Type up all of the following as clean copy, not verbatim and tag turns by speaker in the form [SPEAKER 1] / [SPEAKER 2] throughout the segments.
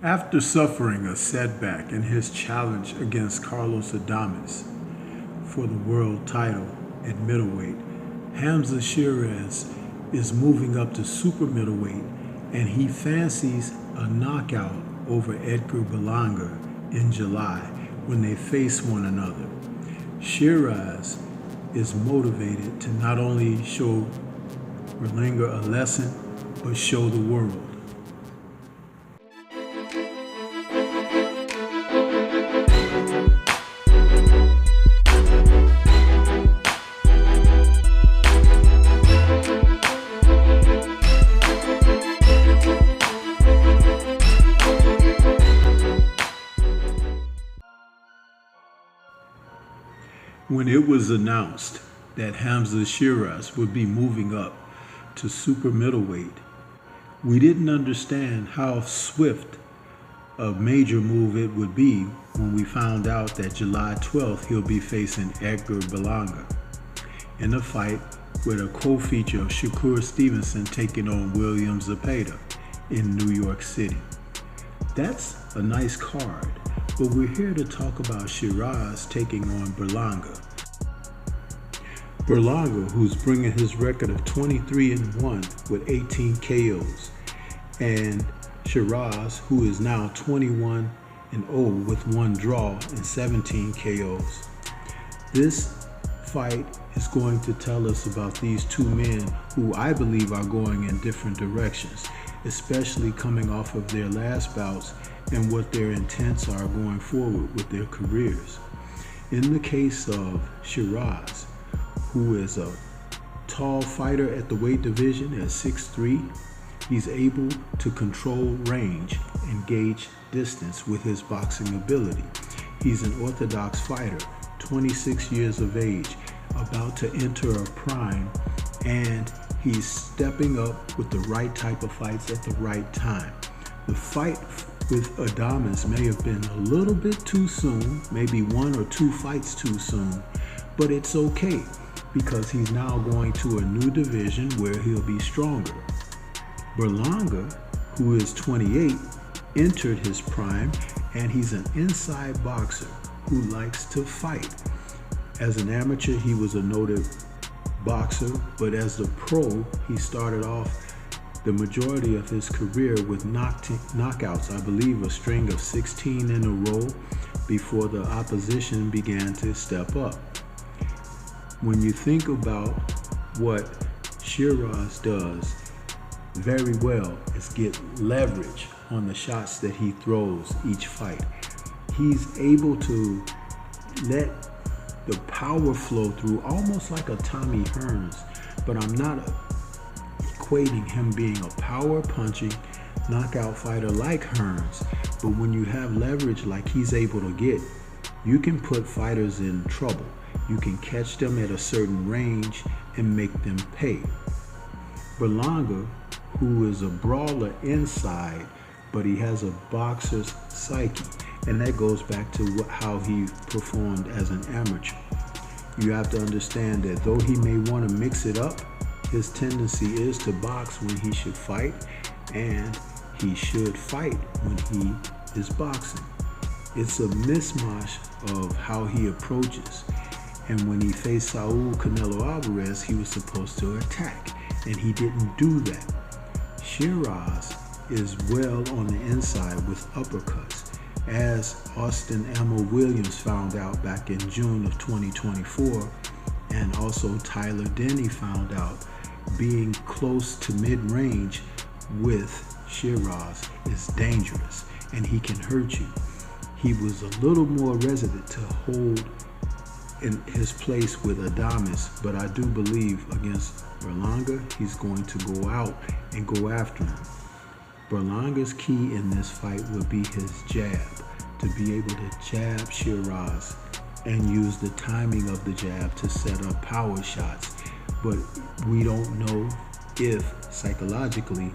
[SPEAKER 1] After suffering a setback in his challenge against Carlos Adames for the world title at middleweight, Hamza Sheeraz is moving up to super middleweight, and he fancies a knockout over Edgar Berlanga in July when they face one another. Sheeraz is motivated to not only show Berlanga a lesson, but show the world. When it was announced that Hamza Sheeraz would be moving up to super middleweight, we didn't understand how swift a major move it would be when we found out that July 12th he'll be facing Edgar Berlanga in a fight with a co-feature of Shakur Stevenson taking on William Zepeda in New York City. That's a nice card, but we're here to talk about Sheeraz taking on Berlanga. Berlanga, who's bringing his record of 23-1 with 18 KOs, and Sheeraz, who is now 21-0 with 1 draw and 17 KOs. This fight is going to tell us about these two men who I believe are going in different directions, especially coming off of their last bouts and what their intents are going forward with their careers. In the case of Sheeraz, who is a tall fighter at the weight division at 6'3", he's able to control range and gauge distance with his boxing ability. He's an orthodox fighter, 26 years of age, about to enter a prime, and he's stepping up with the right type of fights at the right time. The fight with Adames may have been a little bit too soon, maybe 1 or 2 fights too soon, but it's okay because he's now going to a new division where he'll be stronger. Berlanga, who is 28, entered his prime, and he's an inside boxer who likes to fight. As an amateur, he was a noted boxer, but as a pro, he started off the majority of his career with knockouts, I believe a string of 16 in a row before the opposition began to step up. When you think about what Sheeraz does very well is get leverage on the shots that he throws each fight. He's able to let the power flow through almost like a Tommy Hearns, but I'm not equating him being a power punching knockout fighter like Hearns, but when you have leverage like he's able to get, you can put fighters in trouble. You can catch them at a certain range and make them pay. Berlanga, who is a brawler inside, but he has a boxer's psyche, and that goes back to how he performed as an amateur. You have to understand that though he may want to mix it up, his tendency is to box when he should fight, and he should fight when he is boxing. It's a mismatch of how he approaches. And when he faced Saul Canelo Alvarez, he was supposed to attack, and he didn't do that. Sheeraz is well on the inside with uppercuts, as Austin Ammo Williams found out back in June of 2024, and also Tyler Denny found out. Being close to mid-range with Sheeraz is dangerous, and he can hurt you. He was a little more resident to hold in his place with Adames, but I do believe against Berlanga, he's going to go out and go after him. Berlanga's key in this fight would be his jab, to be able to jab Sheeraz and use the timing of the jab to set up power shots. But we don't know if psychologically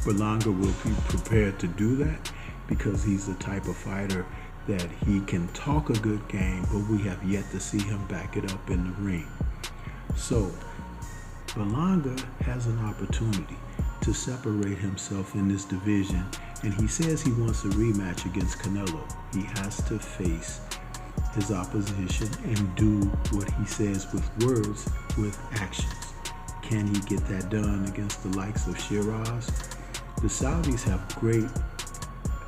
[SPEAKER 1] Berlanga will be prepared to do that, because he's the type of fighter that he can talk a good game, but we have yet to see him back it up in the ring. So Berlanga has an opportunity, to separate himself in this division, and he says he wants a rematch against Canelo. He has to face his opposition and do what he says with words, with actions. Can he get that done against the likes of Sheeraz? The Saudis have great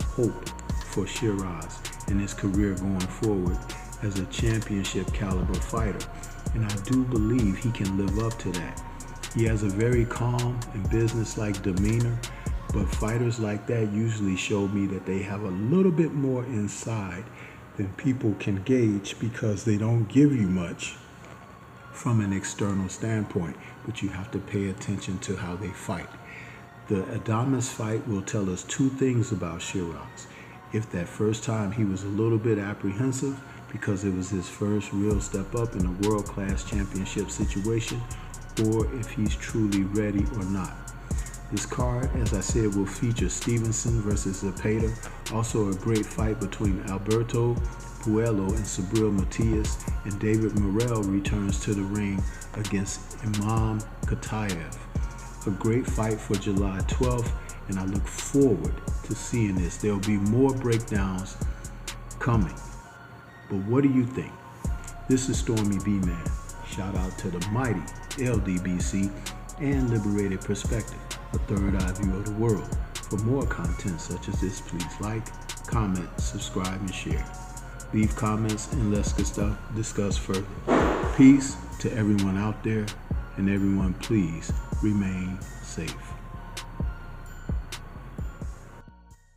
[SPEAKER 1] hope for Sheeraz and his career going forward as a championship caliber fighter, and I do believe he can live up to that. He has a very calm and business-like demeanor, but fighters like that usually show me that they have a little bit more inside than people can gauge, because they don't give you much from an external standpoint, but you have to pay attention to how they fight. The Adames fight will tell us two things about Sheeraz. If that first time he was a little bit apprehensive because it was his first real step up in a world-class championship situation, or if he's truly ready or not. This card, as I said, will feature Stevenson versus Zapata, also a great fight between Alberto Puello and Sabril Matias, and David Morrell returns to the ring against Imam Katayev. A great fight for July 12th, and I look forward to seeing this. There'll be more breakdowns coming. But what do you think? This is Stormy B-Man. Shout out to the mighty LDBC and Liberated Perspective, a third eye view of the world. For more content such as this, please like, comment, subscribe, and share. Leave comments and let's discuss further. Peace to everyone out there, and everyone please remain safe.